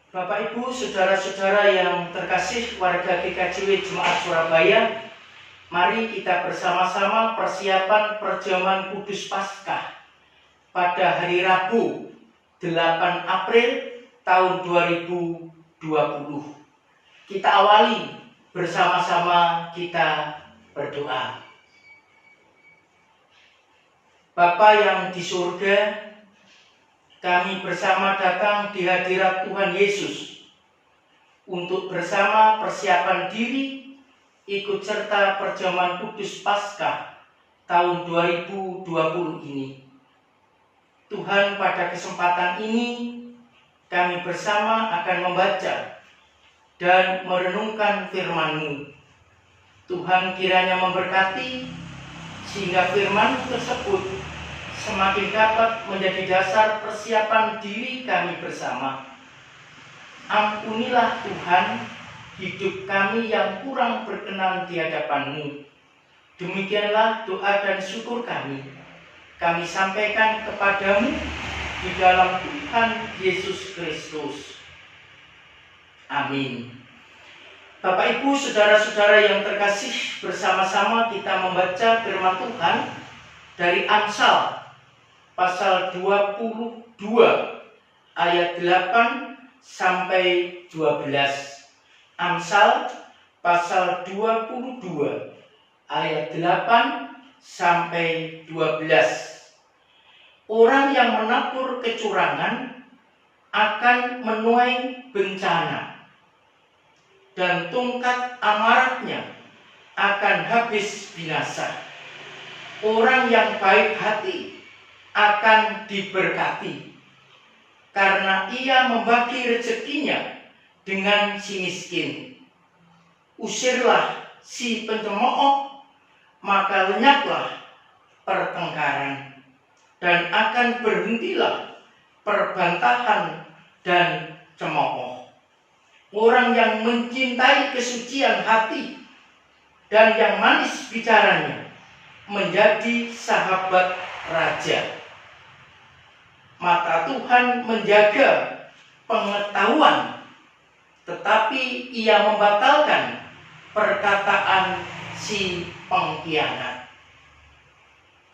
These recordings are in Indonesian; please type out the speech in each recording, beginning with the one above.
Bapak Ibu, saudara-saudara yang terkasih warga GKJW Jemaat Surabaya, mari kita bersama-sama persiapan perjamuan Kudus Paskah pada hari Rabu 8 April tahun 2020. Kita awali bersama-sama, kita berdoa. Bapa yang di surga, kami bersama datang di hadirat Tuhan Yesus untuk bersama persiapan diri ikut serta perjamuan Kudus Paskah tahun 2020 ini. Tuhan, pada kesempatan ini kami bersama akan membaca dan merenungkan firman-Mu. Tuhan kiranya memberkati sehingga firman tersebut semakin dapat menjadi dasar persiapan diri kami bersama. Ampunilah Tuhan hidup kami yang kurang berkenan di hadapan-Mu. Demikianlah doa dan syukur kami. Kami sampaikan kepadamu di dalam Tuhan Yesus Kristus. Amin. Bapak Ibu, saudara-saudara yang terkasih, bersama-sama kita membaca firman Tuhan dari Amsal pasal 22 ayat 8 sampai 12. Amsal pasal 22 ayat 8 sampai 12. Orang yang menabur kecurangan akan menuai bencana, dan tongkat amarahnya akan habis binasa. Orang yang baik hati akan diberkati, karena ia membagi rezekinya dengan si miskin. Usirlah si pencemooh, maka lenyaplah pertengkaran, dan akan berhentilah perbantahan dan cemooh. Orang yang mencintai kesucian hati dan yang manis bicaranya menjadi sahabat raja. Mata Tuhan menjaga pengetahuan, tetapi ia membatalkan perkataan si pengkhianat.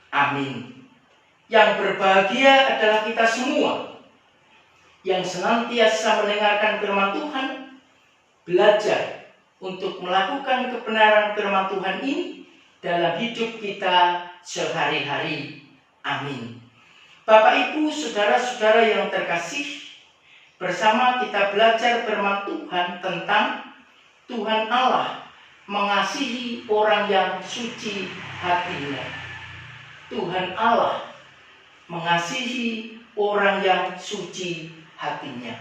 Amin. Yang berbahagia adalah kita semua yang senantiasa mendengarkan firman Tuhan, belajar untuk melakukan kebenaran firman Tuhan ini dalam hidup kita sehari-hari. Amin. Bapak Ibu, saudara-saudara yang terkasih, bersama kita belajar firman Tuhan tentang Tuhan Allah mengasihi orang yang suci hatinya. Tuhan Allah mengasihi orang yang suci hatinya.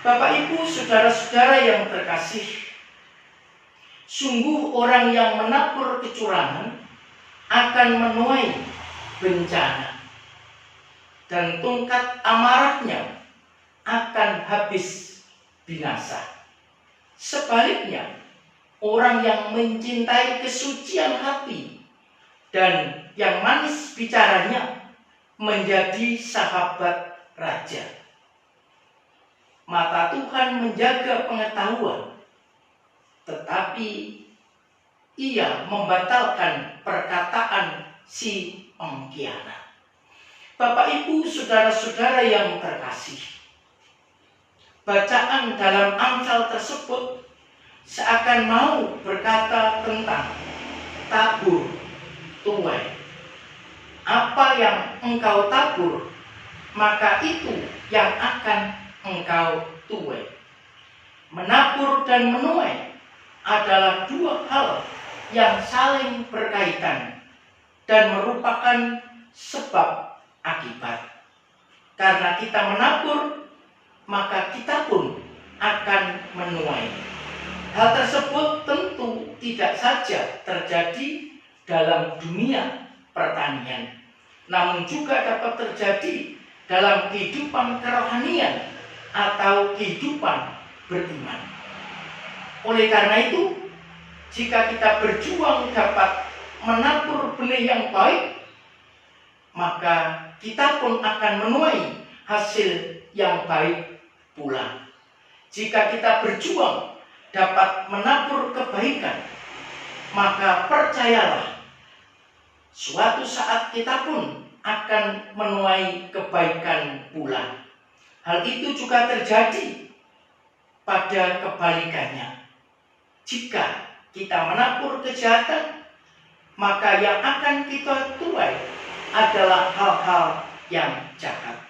Bapak Ibu, saudara-saudara yang terkasih, sungguh orang yang menabur kecurangan akan menuai bencana, dan tongkat amarahnya akan habis binasa. Sebaliknya, orang yang mencintai kesucian hati dan yang manis bicaranya menjadi sahabat raja. Mata Tuhan menjaga pengetahuan, tetapi ia membatalkan perkataan si pengkhianat. Bapak Ibu, saudara-saudara yang terkasih, bacaan dalam Amsal tersebut seakan mau berkata tentang tabur tuai. Apa yang engkau tabur, maka itu yang akan engkau tuai. Menabur dan menuai adalah dua hal yang saling berkaitan dan merupakan sebab akibat. Karena kita menabur, maka kita pun akan menuai. Hal tersebut tentu tidak saja terjadi dalam dunia pertanian, namun juga dapat terjadi dalam kehidupan kerohanian atau kehidupan beriman. Oleh karena itu, jika kita berjuang dapat menabur benih yang baik, maka kita pun akan menuai hasil yang baik pula. Jika kita berjuang dapat menabur kebaikan, maka percayalah, suatu saat kita pun akan menuai kebaikan pula. Hal itu juga terjadi pada kebalikannya. Jika kita menabur kejahatan, maka yang akan kita tuai adalah hal-hal yang jahat.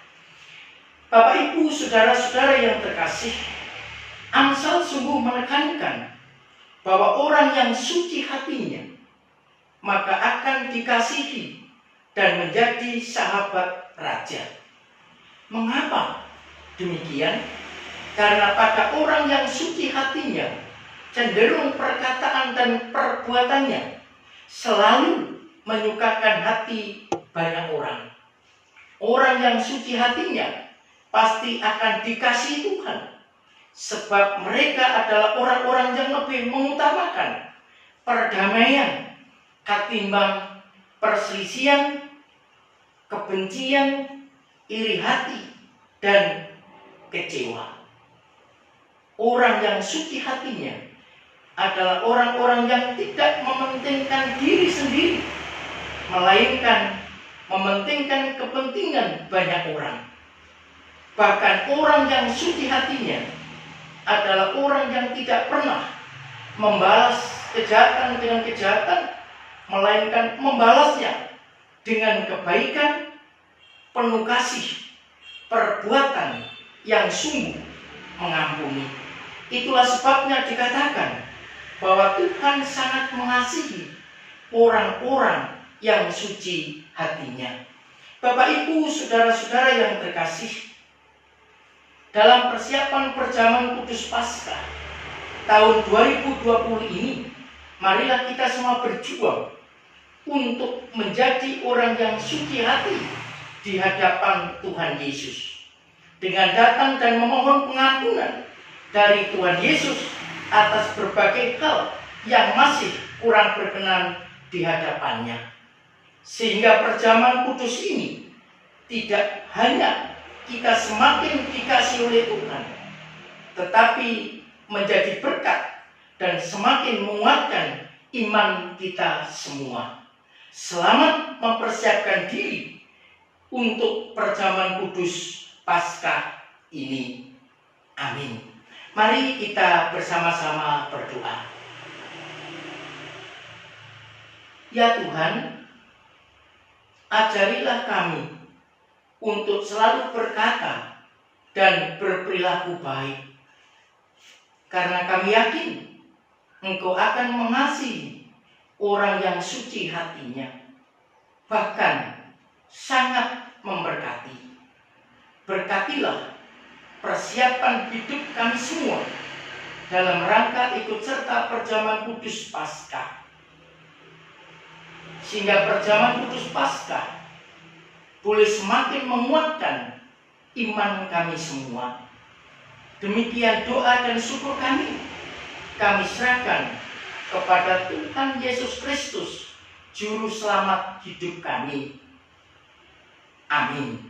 Bapak, Ibu, saudara-saudara yang terkasih, Amsal sungguh menekankan bahwa orang yang suci hatinya maka akan dikasihi dan menjadi sahabat raja. Mengapa demikian? Karena pada orang yang suci hatinya, cenderung perkataan dan perbuatannya selalu menyukakan hati banyak orang. Orang yang suci hatinya pasti akan dikasihi Tuhan, sebab mereka adalah orang-orang yang lebih mengutamakan perdamaian ketimbang perselisihan, kebencian, iri hati, dan kecewa. Orang yang suci hatinya adalah orang-orang yang tidak mementingkan diri sendiri, melainkan mementingkan kepentingan banyak orang. Bahkan orang yang suci hatinya adalah orang yang tidak pernah membalas kejahatan dengan kejahatan, melainkan membalasnya dengan kebaikan, penuh kasih, perbuatan yang sungguh mengampuni. Itulah sebabnya dikatakan bahwa Tuhan sangat mengasihi orang-orang yang suci hatinya. Bapak, Ibu, saudara-saudara yang terkasih, dalam persiapan perjamuan kudus Paskah tahun 2020 ini, marilah kita semua berjuang untuk menjadi orang yang suci hati di hadapan Tuhan Yesus, dengan datang dan memohon pengampunan dari Tuhan Yesus atas berbagai hal yang masih kurang berkenan di hadapannya. Sehingga perjamuan kudus ini tidak hanya kita semakin dikasih oleh Tuhan, tetapi menjadi berkat dan semakin menguatkan iman kita semua. Selamat mempersiapkan diri untuk perjamuan kudus Paskah ini. Amin. Mari kita bersama-sama berdoa. Ya Tuhan, ajarilah kami untuk selalu berkata dan berperilaku baik, karena kami yakin Engkau akan mengasihi orang yang suci hatinya, bahkan sangat memberkati. Berkatilah persiapan hidup kami semua dalam rangka ikut serta perjamuan kudus Paskah, sehingga perjamuan kudus Paskah boleh semakin menguatkan iman kami semua. Demikian doa dan syukur kami serahkan kepada Tuhan Yesus Kristus, Juru Selamat hidup kami. Amin.